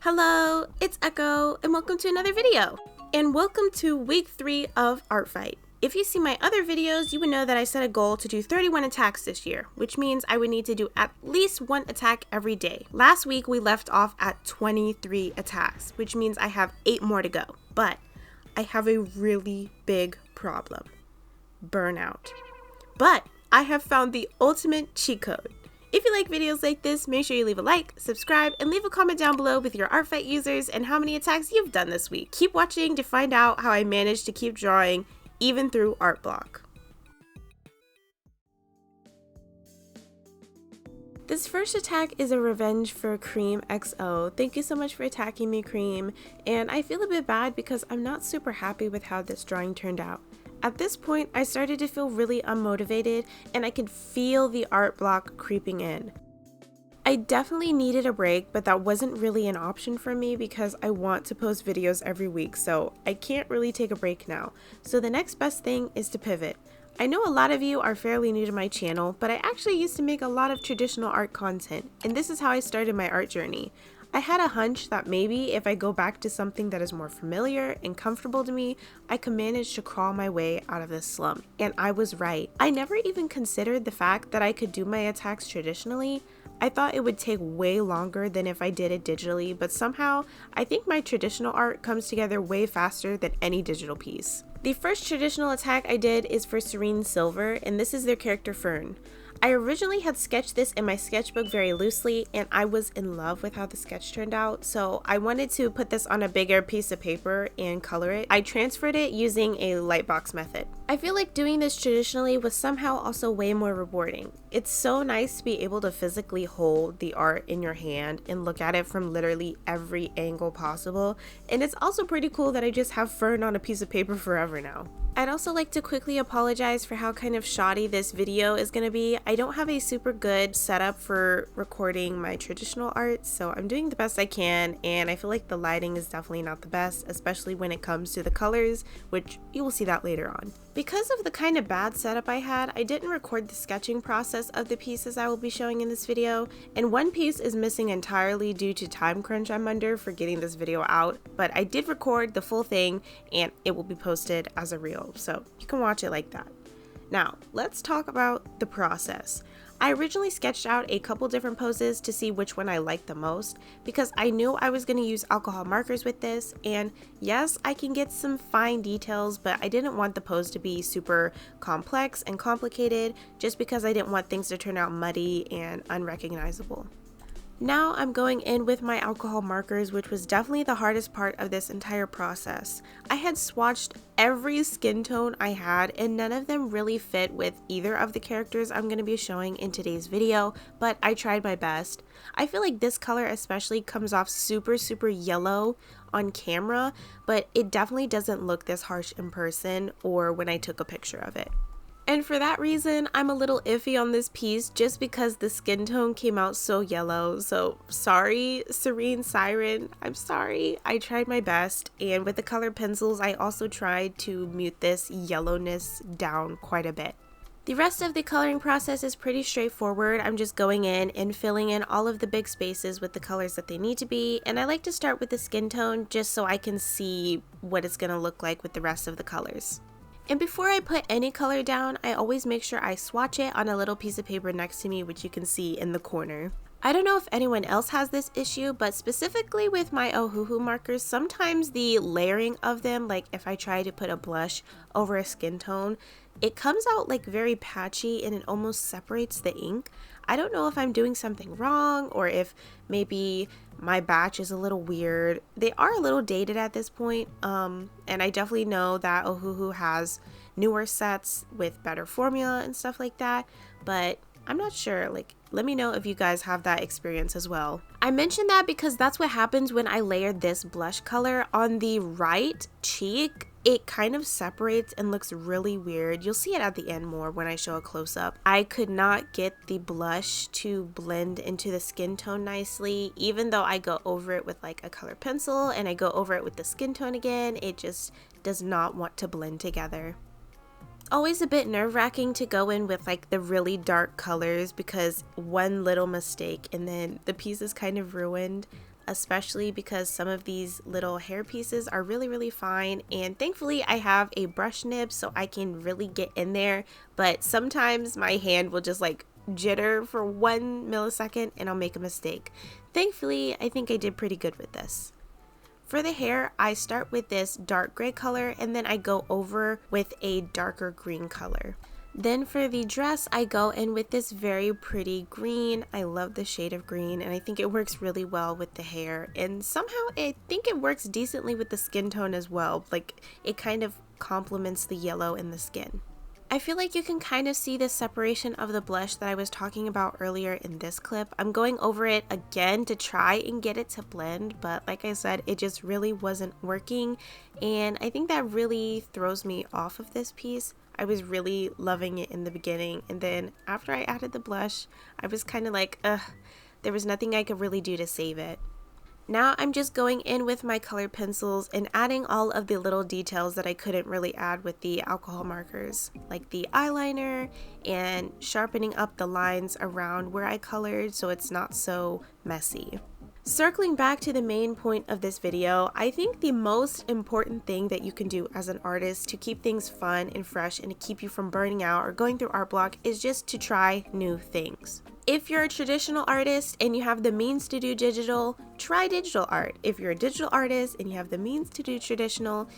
Hello, it's Echo, and welcome to another video. And welcome to week 3 of Artfight. If you see my other videos, you would know that I set a goal to do 31 attacks this year, which means I would need to do at least 1 attack every day. Last week we left off at 23 attacks, which means I have 8 more to go. But I have a really big problem: burnout. But I have found the ultimate cheat code. If you like videos like this, make sure you leave a like, subscribe, and leave a comment down below with your Artfight users and how many attacks you've done this week. Keep watching to find out how I managed to keep drawing even through artblock. This first attack is a revenge for Cream XO. Thank you so much for attacking me, Cream. And I feel a bit bad because I'm not super happy with how this drawing turned out. At this point, I started to feel really unmotivated and I could feel the art block creeping in. I definitely needed a break, but that wasn't really an option for me because I want to post videos every week, so I can't really take a break now. So the next best thing is to pivot. I know a lot of you are fairly new to my channel, but I actually used to make a lot of traditional art content, and this is how I started my art journey. I had a hunch that maybe if I go back to something that is more familiar and comfortable to me, I could manage to crawl my way out of this slump. And I was right. I never even considered the fact that I could do my attacks traditionally. I thought it would take way longer than if I did it digitally, but somehow I think my traditional art comes together way faster than any digital piece. The first traditional attack I did is for Serene Silver, and this is their character Fern. I originally had sketched this in my sketchbook very loosely, and I was in love with how the sketch turned out, so I wanted to put this on a bigger piece of paper and color it. I transferred it using a lightbox method. I feel like doing this traditionally was somehow also way more rewarding. It's so nice to be able to physically hold the art in your hand and look at it from literally every angle possible, and it's also pretty cool that I just have Fern on a piece of paper forever now. I'd also like to quickly apologize for how kind of shoddy this video is going to be. I don't have a super good setup for recording my traditional art, so I'm doing the best I can, and I feel like the lighting is definitely not the best, especially when it comes to the colors, which you will see that later on. Because of the kind of bad setup I had, I didn't record the sketching process of the pieces I will be showing in this video, and one piece is missing entirely due to time crunch I'm under for getting this video out, but I did record the full thing and it will be posted as a reel, so you can watch it like that. Now, let's talk about the process. I originally sketched out a couple different poses to see which one I liked the most because I knew I was going to use alcohol markers with this, and yes, I can get some fine details, but I didn't want the pose to be super complex and complicated just because I didn't want things to turn out muddy and unrecognizable. Now I'm going in with my alcohol markers, which was definitely the hardest part of this entire process. I had swatched every skin tone I had and none of them really fit with either of the characters I'm going to be showing in today's video, but I tried my best. I feel like this color especially comes off super yellow on camera, but it definitely doesn't look this harsh in person or when I took a picture of it. And for that reason, I'm a little iffy on this piece just because the skin tone came out so yellow. So sorry, Serene Siren, I'm sorry. I tried my best, and with the colored pencils, I also tried to mute this yellowness down quite a bit. The rest of the coloring process is pretty straightforward. I'm just going in and filling in all of the big spaces with the colors that they need to be, and I like to start with the skin tone just so I can see what it's going to look like with the rest of the colors. And before I put any color down, I always make sure I swatch it on a little piece of paper next to me, which you can see in the corner. I don't know if anyone else has this issue, but specifically with my ohuhu markers, sometimes the layering of them, like if I try to put a blush over a skin tone, it comes out like very patchy and it almost separates the ink. I don't know if I'm doing something wrong or if maybe my batch is a little weird. They are a little dated at this point, and I definitely know that ohuhu has newer sets with better formula and stuff like that, but I'm not sure. Like, let me know if you guys have that experience as well. I mentioned that because that's what happens when I layered this blush color on the right cheek. It kind of separates and looks really weird. You'll see it at the end more when I show a close-up. I could not get the blush to blend into the skin tone nicely. Even though I go over it with like a color pencil and I go over it with the skin tone again, it just does not want to blend together. Always a bit nerve-wracking to go in with like the really dark colors because one little mistake and then the piece is kind of ruined. especially because some of these little hair pieces are really fine, and thankfully I have a brush nib so I can really get in there, but sometimes my hand will just like jitter for 1 millisecond and I'll make a mistake. Thankfully, I think I did pretty good with this. For the hair, I start with this dark gray color and then I go over with a darker green color. Then for the dress, I go in with this very pretty green. I love the shade of green and I think it works really well with the hair, and somehow I think it works decently with the skin tone as well. Like, it kind of complements the yellow in the skin. I feel like you can kind of see the separation of the blush that I was talking about earlier in this clip. I'm going over it again to try and get it to blend, but like I said, it just really wasn't working, and I think that really throws me off of this piece. I was really loving it in the beginning, and then after I added the blush, I was kind of like, there was nothing I could really do to save it. Now I'm just going in with my colored pencils and adding all of the little details that I couldn't really add with the alcohol markers, like the eyeliner and sharpening up the lines around where I colored so it's not so messy. Circling back to the main point of this video, I think the most important thing that you can do as an artist to keep things fun and fresh and to keep you from burning out or going through art block is just to try new things. If you're a traditional artist and you have the means to do digital, try digital art. If you're a digital artist and you have the means to do traditional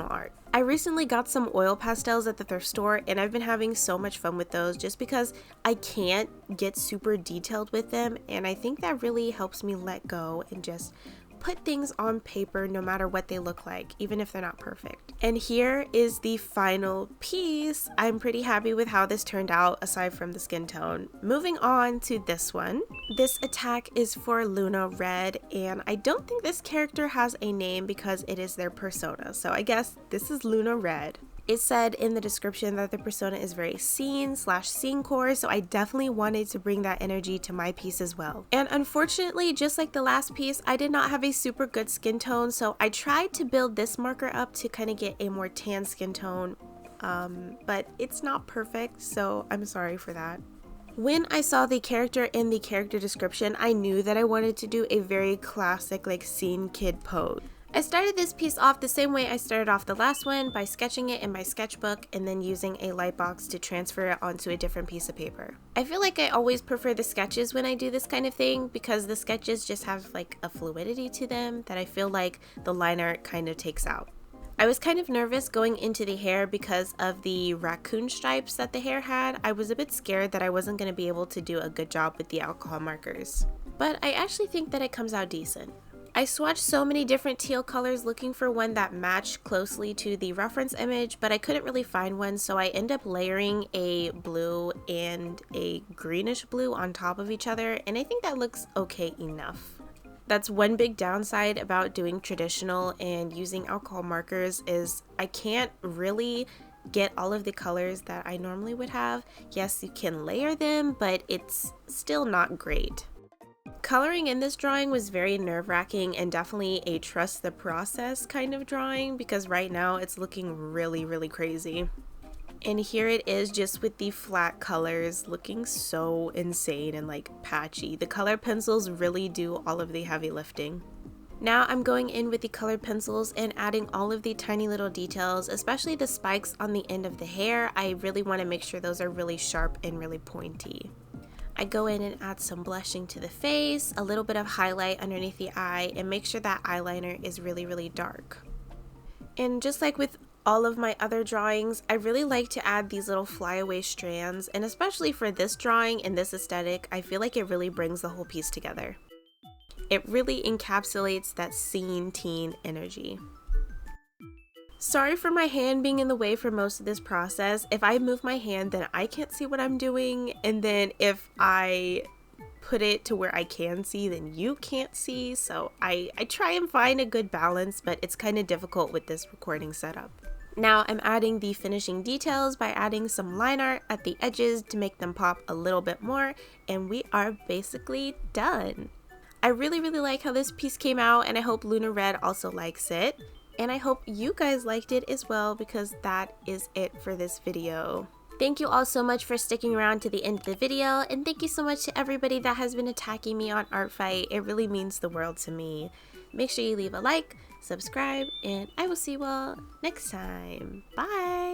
art. I recently got some oil pastels at the thrift store and I've been having so much fun with those just because I can't get super detailed with them, and I think that really helps me let go and just put things on paper no matter what they look like, even if they're not perfect. And here is the final piece. I'm pretty happy with how this turned out aside from the skin tone. Moving on to this one. This attack is for Luna Red, and I don't think this character has a name because it is their persona, so I guess this is Luna Red. It said in the description that the persona is very scene/scene core, so I definitely wanted to bring that energy to my piece as well. And unfortunately, just like the last piece, I did not have a super good skin tone, so I tried to build this marker up to kind of get a more tan skin tone, but it's not perfect, so I'm sorry for that. When I saw the character in the character description, I knew that I wanted to do a very classic like scene kid pose. I started this piece off the same way I started off the last one, by sketching it in my sketchbook and then using a light box to transfer it onto a different piece of paper. I feel like I always prefer the sketches when I do this kind of thing because the sketches just have like a fluidity to them that I feel like the line art kind of takes out. I was kind of nervous going into the hair because of the raccoon stripes that the hair had. I was a bit scared that I wasn't going to be able to do a good job with the alcohol markers, but I actually think that it comes out decent. I swatched so many different teal colors looking for one that matched closely to the reference image, but I couldn't really find one, so I ended up layering a blue and a greenish blue on top of each other, and I think that looks okay enough. That's one big downside about doing traditional and using alcohol markers is I can't really get all of the colors that I normally would have. Yes, you can layer them, but it's still not great. Coloring in this drawing was very nerve-wracking and definitely a trust the process kind of drawing because right now it's looking really crazy. And here it is just with the flat colors looking so insane and like patchy. The color pencils really do all of the heavy lifting. Now I'm going in with the colored pencils and adding all of the tiny little details, especially the spikes on the end of the hair. I really want to make sure those are really sharp and really pointy. I go in and add some blushing to the face, a little bit of highlight underneath the eye, and make sure that eyeliner is really dark. And just like with all of my other drawings, I really like to add these little flyaway strands, and especially for this drawing and this aesthetic, I feel like it really brings the whole piece together. It really encapsulates that scene teen energy. Sorry for my hand being in the way for most of this process. If I move my hand, then I can't see what I'm doing, and then if I put it to where I can see, then you can't see. So I try and find a good balance, but it's kind of difficult with this recording setup. Now I'm adding the finishing details by adding some line art at the edges to make them pop a little bit more, and we are basically done. I really like how this piece came out, and I hope Luna Red also likes it. And I hope you guys liked it as well, because that is it for this video. Thank you all so much for sticking around to the end of the video, and thank you so much to everybody that has been attacking me on Artfight. It really means the world to me. Make sure you leave a like, subscribe, and I will see you all next time. Bye!